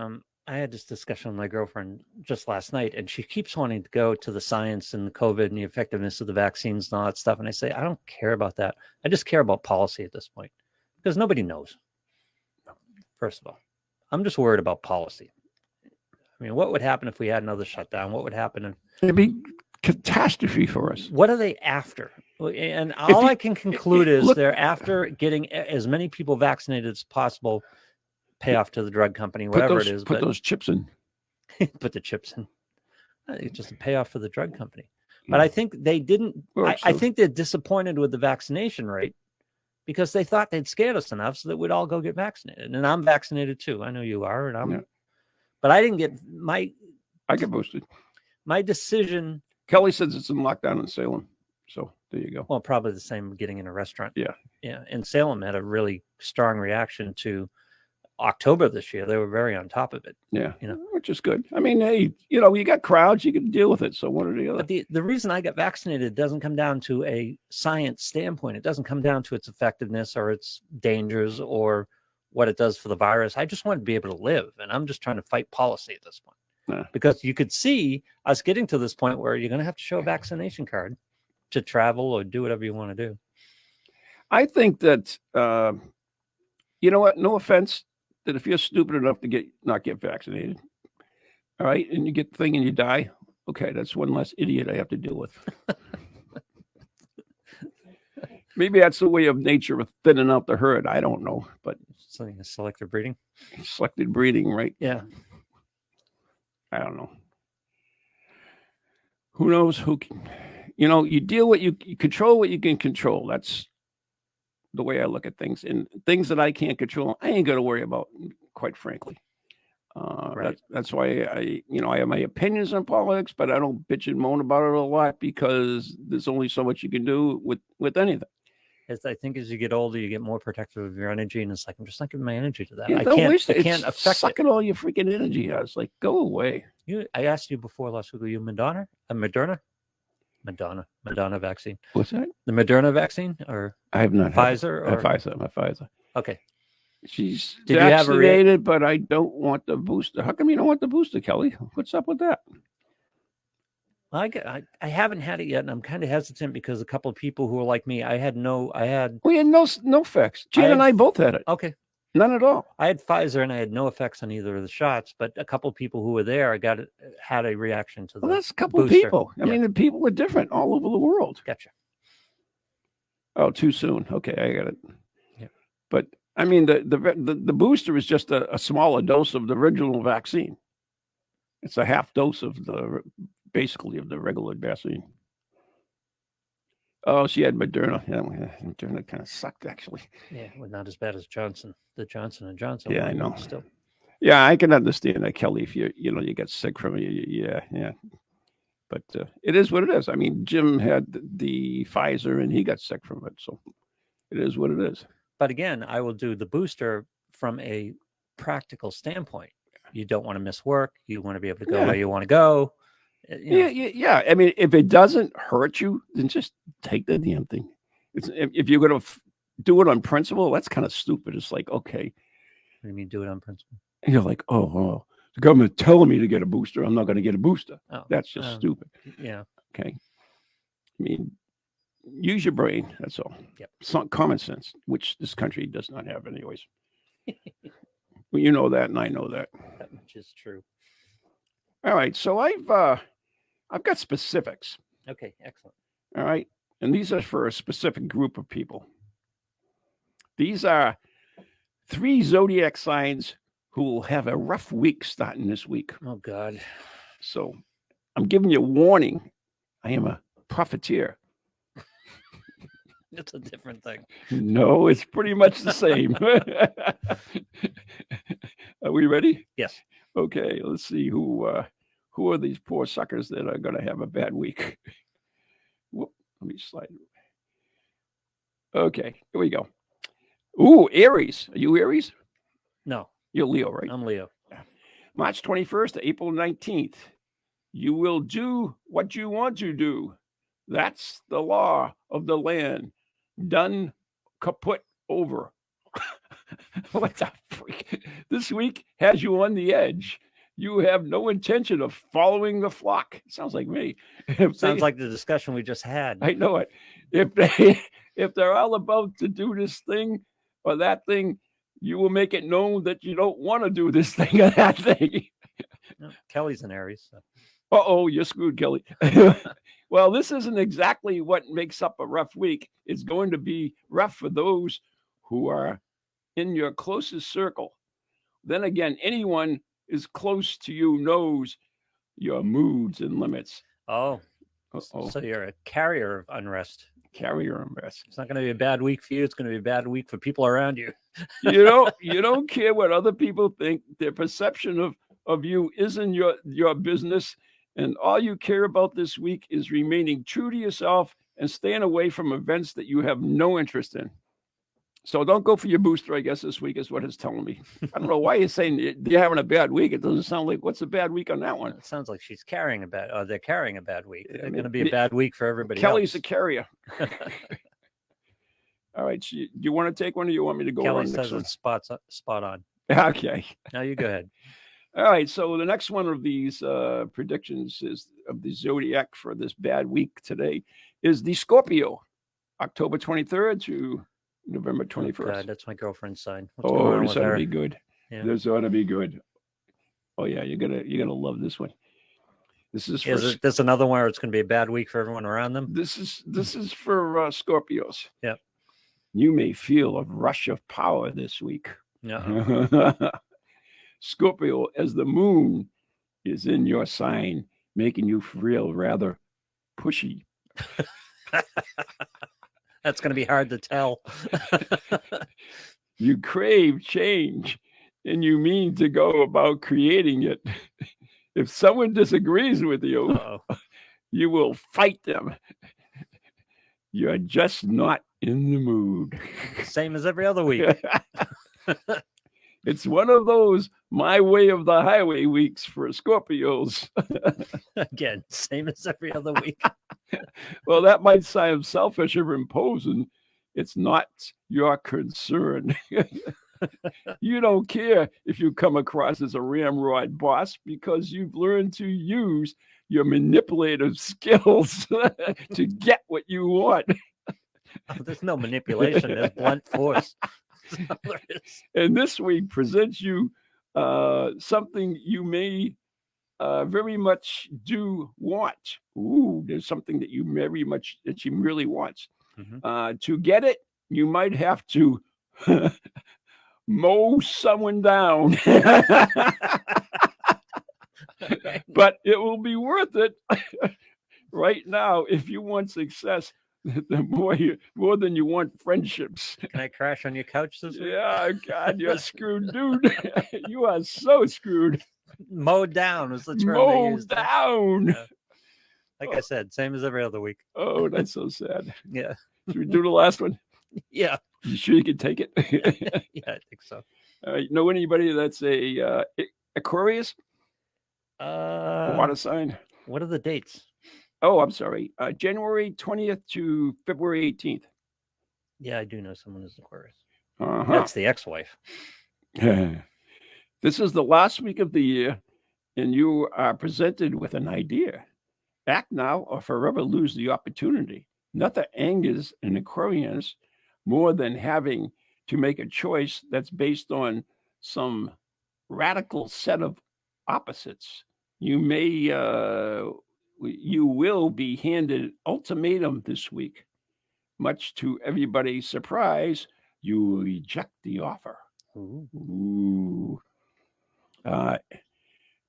I had this discussion with my girlfriend just last night, and she keeps wanting to go to the science and the COVID and the effectiveness of the vaccines and all that stuff. And I say, I don't care about that. I just care about policy at this point, because nobody knows. First of all, I'm just worried about policy. I mean, what would happen if we had another shutdown? What would happen if it'd be catastrophe for us? What are they after? And all I can conclude is they're after getting as many people vaccinated as possible. Pay off to the drug company, whatever it is. Put those chips in. Put the chips in. It's just a payoff for the drug company. But I think they didn't. I think they're disappointed with the vaccination rate, because they thought they'd scared us enough so that we'd all go get vaccinated. And I'm vaccinated too. I know you are, and I'm. But I didn't get my. I get boosted. My decision. Kelly says it's in lockdown in Salem. So there you go. Well, probably the same getting in a restaurant. Yeah. Yeah. And Salem had a really strong reaction to October this year. They were very on top of it. Yeah. You know, which is good. I mean, hey, you know, you got crowds, you can deal with it. So one or the other. But the reason I got vaccinated doesn't come down to a science standpoint. It doesn't come down to its effectiveness or its dangers or what it does for the virus. I just want to be able to live. And I'm just trying to fight policy at this point. Because you could see us getting to this point where you're going to have to show a vaccination card to travel or do whatever you want to do. I think that, you know what? No offense, that if you're stupid enough to not get vaccinated, all right, and you get the thing and you die, okay, that's one less idiot I have to deal with. Maybe that's the way of nature of thinning out the herd. I don't know, but something is selective breeding. Selected breeding, right? Yeah. I don't know. Who knows? You know, you deal what you control what you can control. That's the way I look at things. And things that I can't control, I ain't going to worry about, quite frankly. Right. That's why I have my opinions on politics, but I don't bitch and moan about it a lot, because there's only so much you can do with anything. I think as you get older, you get more protective of your energy, and it's like, I'm just not giving my energy to that. Yeah, I can't affect sucking all your freaking energy out. It's like, go away. I asked you before last week, are you Moderna vaccine? What's that? The Moderna vaccine, or I have not Pfizer? Or Pfizer. Okay. She's Did vaccinated, you have but I don't want the booster. How come you don't want the booster, Kelly? What's up with that? I haven't had it yet, and I'm kind of hesitant because a couple of people who are like me, we had no effects. Jan and I both had it. Okay. None at all. I had Pfizer, and I had no effects on either of the shots, but a couple of people who were there had a reaction to the that's a couple booster. Of people. I mean, the people are different all over the world. Gotcha. Oh, too soon. Okay, I got it. Yeah. But I mean, the booster is just a smaller dose of the original vaccine. It's a half dose of basically of the regular vaccine. Oh, she had Moderna. Yeah, Moderna kind of sucked, actually. Yeah, well, not as bad as the Johnson & Johnson. Yeah, I know. Still. Yeah, I can understand that, Kelly. If you get sick from it, yeah. But it is what it is. I mean, Jim had the Pfizer, and he got sick from it. So it is what it is. But again, I will do the booster from a practical standpoint. You don't want to miss work. You want to be able to go where you want to go. Yeah. I mean, if it doesn't hurt you, then just take the damn thing. If you're going to do it on principle, that's kind of stupid. It's like, okay. What do you mean do it on principle? And you're like, oh, the government telling me to get a booster. I'm not going to get a booster. Oh, that's just stupid. Yeah. Okay. I mean, use your brain. That's all. Yep. It's not common sense, which this country does not have anyways. Well, you know that, and I know that. That much is true. All right. So I've got specifics. Okay. Excellent. All right. And these are for a specific group of people. These are 3 zodiac signs who will have a rough week starting this week. Oh, God. So I'm giving you a warning. I am a profiteer. It's a different thing. No, it's pretty much the same. Are we ready? Yes. Okay, let's see who are these poor suckers that are going to have a bad week. Whoop, let me slide. Okay, here we go. Ooh, Aries. Are you Aries? No, You're Leo, right? I'm Leo. March 21st to April 19th. You will do what you want to do. That's the law of the land. Done, kaput, over. What the freak? This week has you on the edge. You have no intention of following the flock. Sounds like me. Sounds like the discussion we just had. I know it. If they're all about to do this thing or that thing, you will make it known that you don't want to do this thing or that thing. No, Kelly's an Aries. So. Uh-oh, you're screwed, Kelly. Well, this isn't exactly what makes up a rough week. It's going to be rough for those who are in your closest circle. Then again, anyone is close to you knows your moods and limits. Oh, Uh-oh. so you're a carrier of unrest. Carrier unrest. It's not going to be a bad week for you. It's going to be a bad week for people around you. You don't care what other people think. Their perception of you isn't your business. And all you care about this week is remaining true to yourself and staying away from events that you have no interest in. So don't go for your booster, I guess, this week is what it's telling me. I don't know why you're saying you're having a bad week. It doesn't sound like, what's a bad week on that one? It sounds like she's carrying a bad, they're carrying a bad week. It's going to be a bad week for everybody Kelly's else. a carrier. All right. So do you want to take one or you want me to go Kelly on says next it's spot on. Okay. Now you go ahead. All right. So the next one of these predictions is of the zodiac for this bad week today is the Scorpio, October 23rd to November 21st. God, that's my girlfriend's sign. Oh, this ought to be good. Yeah. This ought to be good. Oh yeah, you're gonna love this one. This is for there's another one where it's going to be a bad week for everyone around them. this is for Scorpios. Yep. You may feel a rush of power this week. Yeah. Scorpio, as the moon is in your sign, making you feel rather pushy. That's going to be hard to tell. You crave change and you mean to go about creating it. If someone disagrees with you, Uh-oh. you will fight them. You're just not in the mood. Same as every other week. It's one of those my way of the highway weeks for Scorpios. Again, same as every other week. Well, that might sound selfish or imposing. It's not your concern. You don't care if you come across as a ramrod boss because you've learned to use your manipulative skills to get what you want. Oh, there's no manipulation. There's blunt force. And this week presents you something you may very much do want. Ooh, there's something that you very much that she really wants. Mm-hmm. To get it, you might have to mow someone down. But it will be worth it. Right now, if you want success, the more than you want friendships. Can I crash on your couch this week? Yeah, God, you're screwed, dude. You are so screwed. Mowed down was the term they Mowed used. down. Yeah. Like I said, same as every other week. Oh, that's so sad. Yeah. Should we do the last one? Yeah. You sure you can take it? Yeah, I think so. Know anybody that's a Aquarius? Water sign. What are the dates? Oh, I'm sorry. January 20th to February 18th. Yeah, I do know someone who's Aquarius. Uh-huh. That's the ex-wife. This is the last week of the year, and you are presented with an idea. Act now or forever lose the opportunity. Nothing angers an Aquarius more than having to make a choice that's based on some radical set of opposites. You will be handed ultimatum this week. Much to everybody's surprise, you reject the offer. Ooh.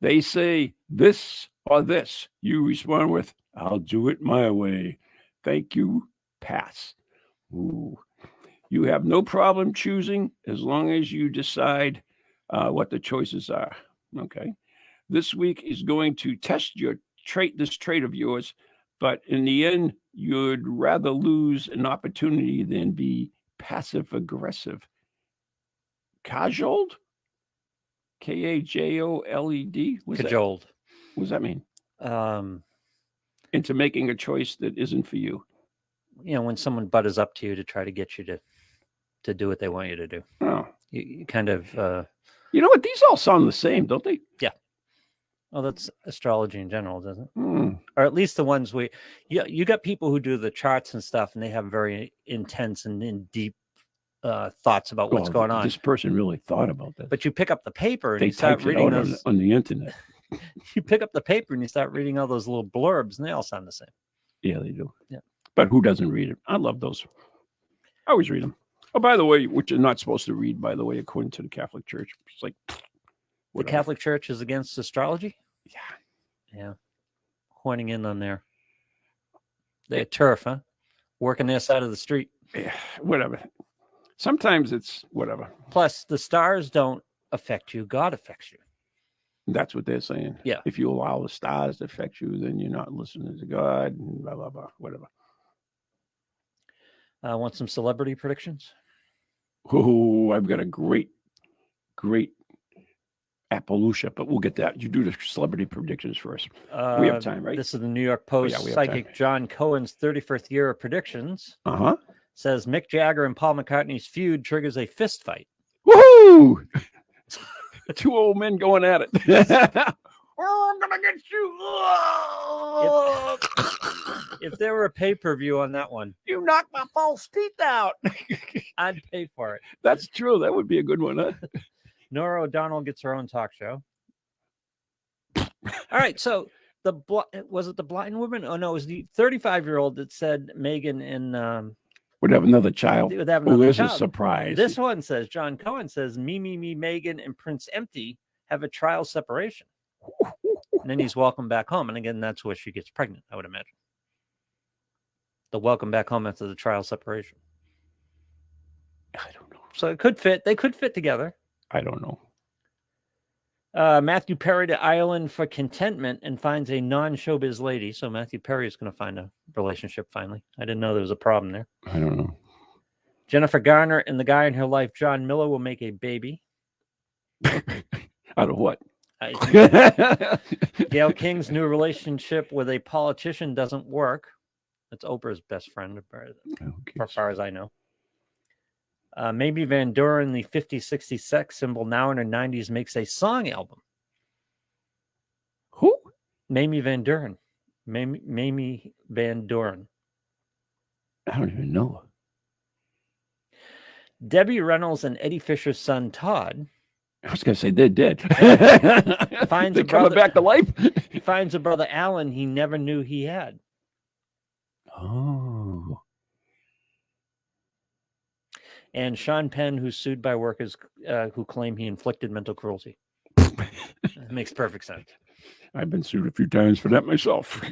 They say this or this. You respond with, I'll do it my way. Thank you. Pass. Ooh. You have no problem choosing as long as you decide what the choices are. Okay. This week is going to test this trait of yours, but in the end, you'd rather lose an opportunity than be passive aggressive. Cajoled? Kajoled? Cajoled. What does that mean? Um, Into making a choice that isn't for you. when someone butters up to you to try to get you to do what they want you to do. Oh. You kind of... you know what? These all sound the same, don't they? Yeah. Well, that's astrology in general, doesn't it? Mm. Or at least the ones you got people who do the charts and stuff, and they have very intense and deep thoughts about what's going on. This person really thought about that. But you pick up the paper and they you start reading those on the internet. You pick up the paper and you start reading all those little blurbs, and they all sound the same. Yeah, they do. Yeah. But who doesn't read it? I love those. I always read them. Oh, by the way, which you're not supposed to read, by the way, according to the Catholic Church. It's like the Catholic Church is against astrology? Yeah. Yeah. Horning in on their turf, huh? Working their side of the street. Yeah, whatever. Sometimes it's whatever. Plus, the stars don't affect you. God affects you. That's what they're saying. Yeah. If you allow the stars to affect you, then you're not listening to God and blah, blah, blah, whatever. Want some celebrity predictions? Oh, I've got a great Appaloosa, but we'll get that. You do the celebrity predictions first. We have time, right? This is the New York Post. Psychic John Cohen's 31st year of predictions. Says Mick Jagger and Paul McCartney's feud triggers a fist fight. Woohoo! Two old men going at it. Oh, I'm gonna get you. If there were a pay-per-view on that one, you knocked my false teeth out. I'd pay for it. That's true. That would be a good one, huh? Nora O'Donnell gets her own talk show. All right, so was it the blind woman? Oh no, it was the 35-year-old that said Meghan and would have another child. Would have another child. A surprise. This one says John Cohen says me, Meghan and Prince Empty have a trial separation. And then he's welcome back home. And again, that's where she gets pregnant, I would imagine. The welcome back home after the trial separation. I don't know. So it could fit. They could fit together. I don't know. Matthew Perry to Ireland for contentment and finds a non-showbiz lady. So Matthew Perry is going to find a relationship finally. I didn't know there was a problem there. I don't know. Jennifer Garner and the guy in her life, John Miller, will make a baby. Out of what? Gayle King's new relationship with a politician doesn't work. That's Oprah's best friend, as far as I know. Mamie Van Doren, the 50-60 sex symbol, now in her 90s, makes a song album. Who? Mamie Van Doren. Mamie Van Doren. I don't even know. Debbie Reynolds and Eddie Fisher's son, Todd. I was going to say they're dead. They're coming back to life. He finds a brother, Alan, he never knew he had. Oh. And Sean Penn, who's sued by workers who claim he inflicted mental cruelty. It makes perfect sense. I've been sued a few times for that myself.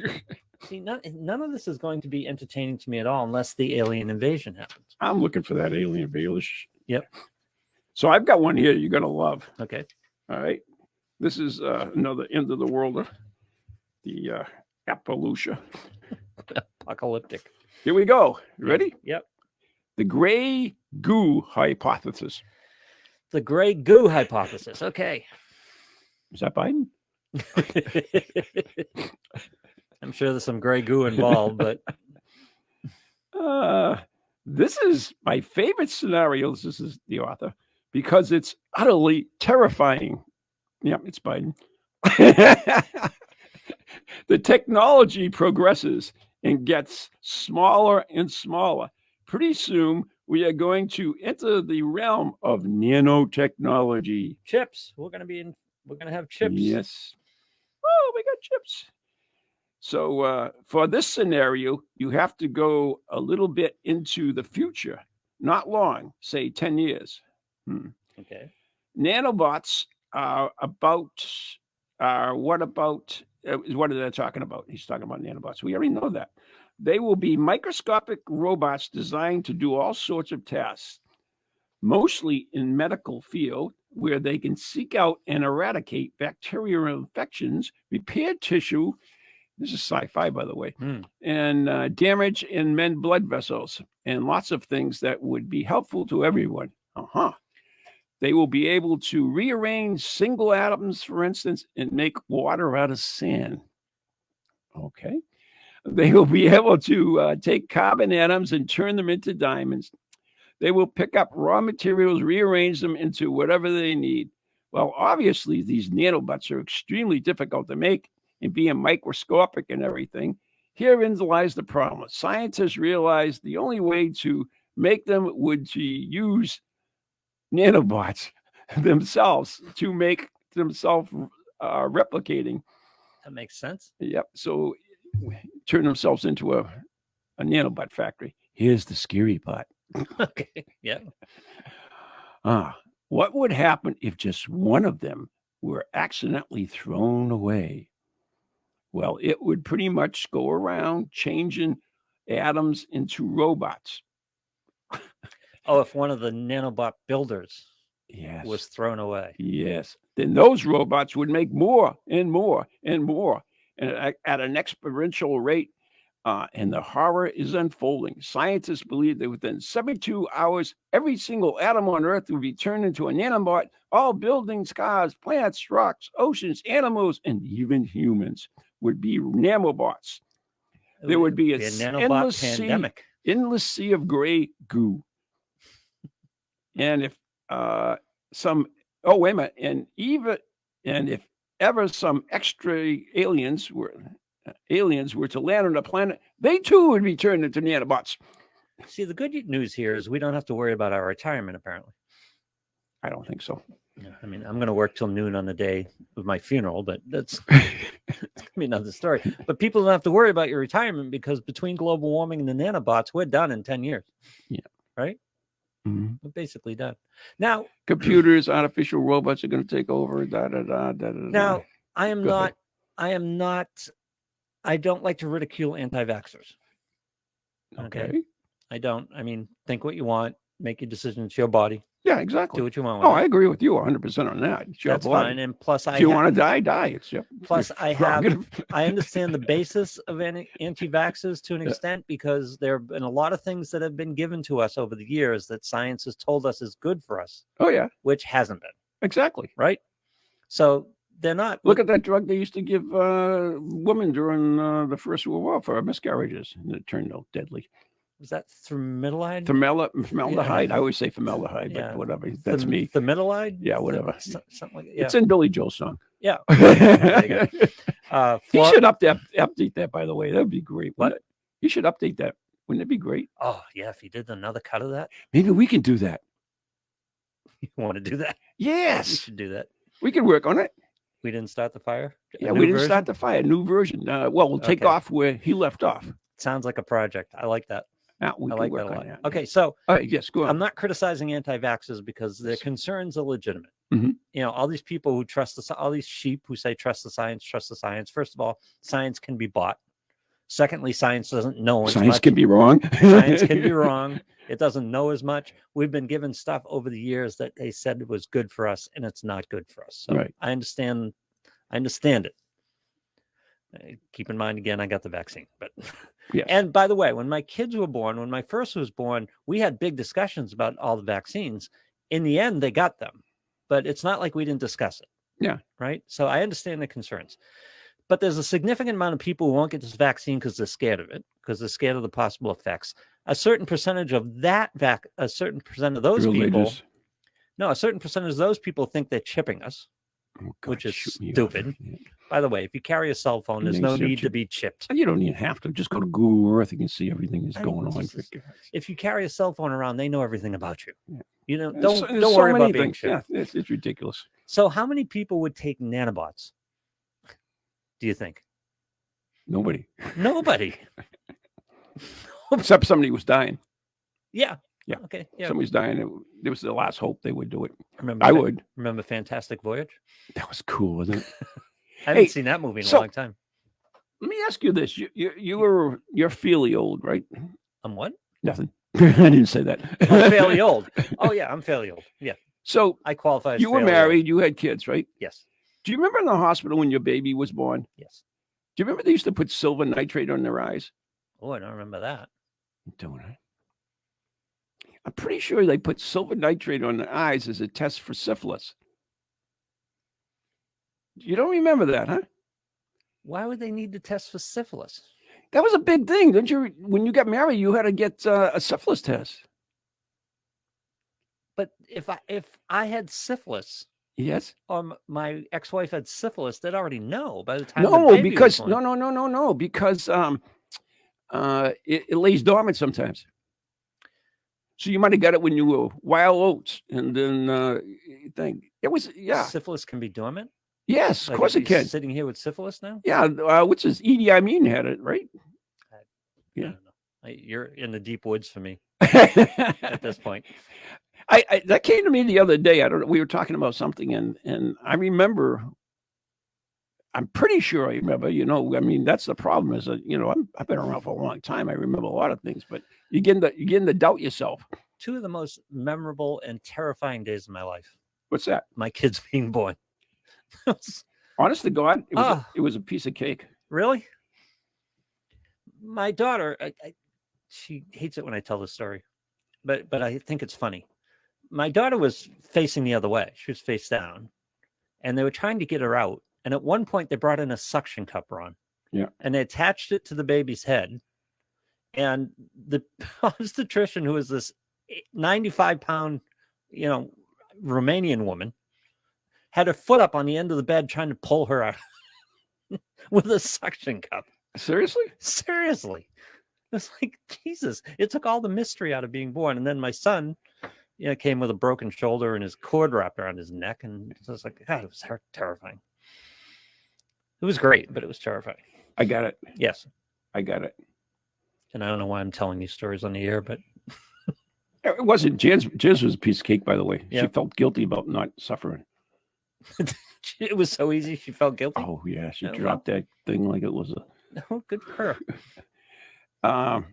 See, none of this is going to be entertaining to me at all unless the alien invasion happens. I'm looking for that alien invasion. Yep. So I've got one here you're going to love. Okay. All right. This is another end of the world. The Appaloosa. Apocalyptic. Here we go. You ready? Yep. The gray goo hypothesis. The gray goo hypothesis. Okay. Is that Biden? I'm sure there's some gray goo involved, but this is my favorite scenario. This is the author because it's utterly terrifying. Yep, it's Biden. The technology progresses and gets smaller and smaller. Pretty soon, we are going to enter the realm of nanotechnology. Chips. We're going to have chips. Yes. Oh, we got chips. So for this scenario, you have to go a little bit into the future. Not long, say 10 years. Okay. Nanobots are what are they talking about? He's talking about nanobots. We already know that. They will be microscopic robots designed to do all sorts of tasks, mostly in medical field, where they can seek out and eradicate bacterial infections, repair tissue. This is sci-fi, by the way, and damage in men's blood vessels, and lots of things that would be helpful to everyone. They will be able to rearrange single atoms, for instance, and make water out of sand. Okay. They will be able to take carbon atoms and turn them into diamonds. They will pick up raw materials, rearrange them into whatever they need. Well, obviously, these nanobots are extremely difficult to make and being microscopic and everything. Herein lies the problem. Scientists realized the only way to make them would to use nanobots themselves to make themselves replicating. That makes sense. Yep. So turn themselves into a nanobot factory. Here's the scary part. Okay. Yeah. What would happen if just one of them were accidentally thrown away? Well, it would pretty much go around changing atoms into robots. Oh, if one of the nanobot builders was Yes. thrown away. Yes. Then those robots would make more and more and more, and at an exponential rate. And the horror is unfolding. Scientists believe that within 72 hours, every single atom on Earth will be turned into a nanobot. All buildings, cars, plants, rocks, oceans, animals, and even humans would be nanobots. There would be a nanobot pandemic. Endless sea of gray goo. And if if ever some extra aliens were to land on a planet, they too would be turned into nanobots. See, the good news here is we don't have to worry about our retirement, apparently. I don't think so. Yeah, I mean, I'm going to work till noon on the day of my funeral, but that's going to be another story. But people don't have to worry about your retirement because between global warming and the nanobots, we're done in 10 years. Yeah. Right? Mm-hmm. We're basically done. Now, computers, artificial robots are going to take over. Now, I don't like to ridicule anti-vaxxers. Okay. I don't. I mean, think what you want, make your decision. It's your body. Yeah, exactly. Do what you want. I agree with you 100% on that. It's your That's body. fine. And plus, if you want to die, die. It's your, plus, I understand the basis of anti-vaxxers to an extent because there have been a lot of things that have been given to us over the years that science has told us is good for us. Oh, yeah. Which hasn't been. Exactly. Right? So they're not. Look at that drug they used to give women during the First World War for miscarriages, and it turned out deadly. Was that formaldehyde? Formaldehyde. I always say formaldehyde, but whatever. That's me. Formaldehyde? Yeah, whatever. Something like that. Yeah. It's in Billy Joel's song. Yeah. He should update that, by the way. That would be great. What? He should update that. Wouldn't it be great? Oh, yeah. If he did another cut of that. Maybe we can do that. You want to do that? Yes. We should do that. We can work on it. We didn't start the fire? Yeah, we didn't start the fire. New version. We'll take off where he left off. Sounds like a project. I like that. I like that a lot. That. Okay, so yes, go on. I'm not criticizing anti-vaxxers because their concerns are legitimate. Mm-hmm. You know, all these people who all these sheep who say trust the science. First of all, science can be bought. Secondly, science doesn't know as much. Science can be wrong. Science can be wrong. It doesn't know as much. We've been given stuff over the years that they said was good for us, and it's not good for us. So right. I understand it. Keep in mind, again, I got the vaccine. But yes. And by the way, when my kids were born, when my first was born, we had big discussions about all the vaccines. In the end, they got them. But it's not like we didn't discuss it. Yeah. Right? So I understand the concerns. But there's a significant amount of people who won't get this vaccine because they're scared of it, because they're scared of the possible effects. A certain percentage of a certain percent of those people think they're chipping us, which is stupid. Yeah. By the way, if you carry a cell phone, there's no need to be chipped. You don't even have to. Just go to Google Earth. You can see everything that's going on. If you carry a cell phone around, they know everything about you. Yeah. You know, don't worry about being chipped. Yeah, it's ridiculous. So how many people would take nanobots? Do you think? Nobody. Except somebody was dying. Yeah. Yeah. Okay. Yeah. Somebody's dying. It was the last hope they would do it. I would. Remember Fantastic Voyage? That was cool, wasn't it? I haven't seen that movie in a long time. Let me ask you this: you're fairly old, right? I'm what? Nothing. I didn't say that. I'm fairly old. Oh yeah, I'm fairly old. Yeah. So I qualify. As you were married. Old. You had kids, right? Yes. Do you remember in the hospital when your baby was born? Yes. Do you remember they used to put silver nitrate on their eyes? Oh, I don't remember that. Don't I? I'm pretty sure they put silver nitrate on the eyes as a test for syphilis. You don't remember that, huh? Why would they need to test for syphilis? That was a big thing. Don't you? When you got married, you had to get a syphilis test. But if I had syphilis, Yes. or my ex-wife had syphilis, they'd already know by the time. No, because no, because it lays dormant sometimes. So you might have got it when you were wild oats, and then you think it was Syphilis can be dormant. Yes, of course it can. Sitting here with syphilis now. Yeah, what's his Edie Amin had it, right? I don't know. You're in the deep woods for me at this point. I that came to me the other day. I don't know. We were talking about something, and I remember. I'm pretty sure I remember. You know, I mean, that's the problem. Is that I've been around for a long time. I remember a lot of things, but you begin to doubt yourself. Two of the most memorable and terrifying days of my life. What's that? My kids being born. Honest to God, it was a piece of cake. Really? My daughter, she hates it when I tell the story, but I think it's funny. My daughter was facing the other way. She was face down, and they were trying to get her out. And at one point, they brought in a suction cup, Ron. Yeah. And they attached it to the baby's head. And the obstetrician, who is this 95-pound, Romanian woman, had her foot up on the end of the bed trying to pull her out with a suction cup. Seriously? Seriously. It's like, Jesus. It took all the mystery out of being born. And then my son, came with a broken shoulder and his cord wrapped around his neck. And it was like, God, it was terrifying. It was great, but it was terrifying. I got it. Yes. I got it. And I don't know why I'm telling these stories on the air, but it wasn't. Jizz was a piece of cake, by the way. Yeah. She felt guilty about not suffering. It was so easy. She felt guilty. Oh, yeah. She dropped that thing like it was Oh, good for her.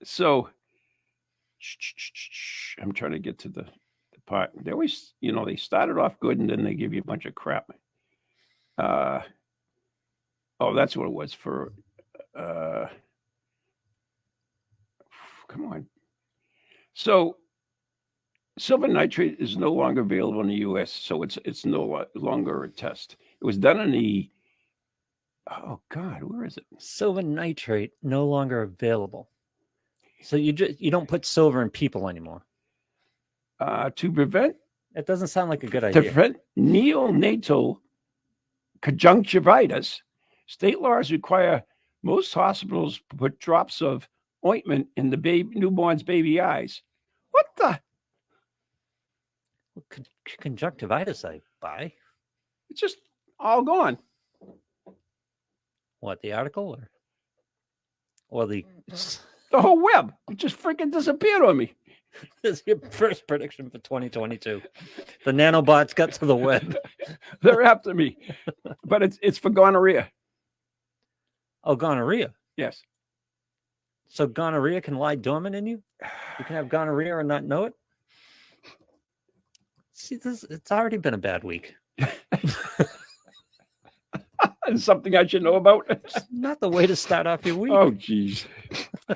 So I'm trying to get to the part. They always, they started off good and then they give you a bunch of crap. That's what it was for. Come on. So silver nitrate is no longer available in the U.S., so it's no longer a test. It was done in the. Oh God, where is it? Silver nitrate no longer available. So you don't put silver in people anymore. To prevent. It doesn't sound like a good idea. To prevent neonatal conjunctivitis, state laws require most hospitals to put drops of ointment in the newborn's baby eyes. What the? Well, conjunctivitis, I buy. It's just all gone. What, the article or the whole web? It just freaking disappeared on me. This is your first prediction for 2022. The nanobots got to the web. They're after me, but it's for gonorrhea. Oh, gonorrhea. Yes. So gonorrhea can lie dormant in you? You can have gonorrhea and not know it? See, it's already been a bad week. Something I should know about? It's not the way to start off your week. Oh, geez. You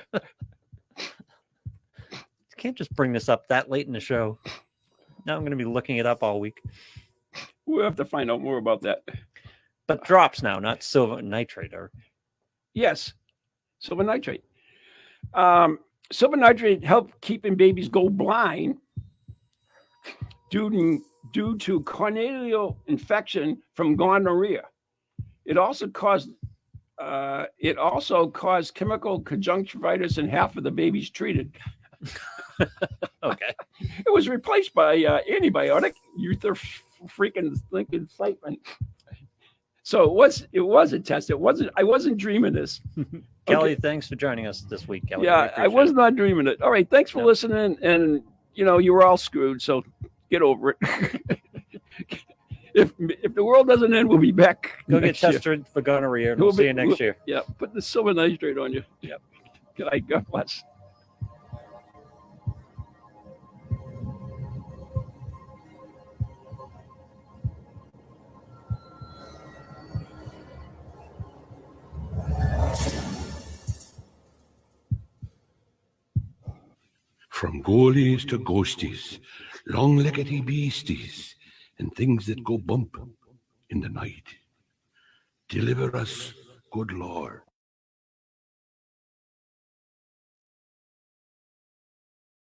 can't just bring this up that late in the show. Now I'm going to be looking it up all week. We'll have to find out more about that. But drops now, not silver nitrate. Yes, silver nitrate. Silver nitrate helps keeping babies go blind due to corneal infection from gonorrhea. It also caused chemical conjunctivitis in half of the babies treated. Okay. It was replaced by antibiotic freaking excitement. So it was a test. I wasn't dreaming this. Kelly, Okay. Thanks for joining us this week, Kelly. Yeah, I was not dreaming it. All right, thanks for listening. And you were all screwed, so get over it. If the world doesn't end, we'll be back. Go get tested for gonorrhea, and we'll see you next year. Yeah, put the silver nitrate on you. Yep. Good night. God bless. From ghoulies to ghosties, long-leggedy beasties, and things that go bump in the night. Deliver us, good Lord,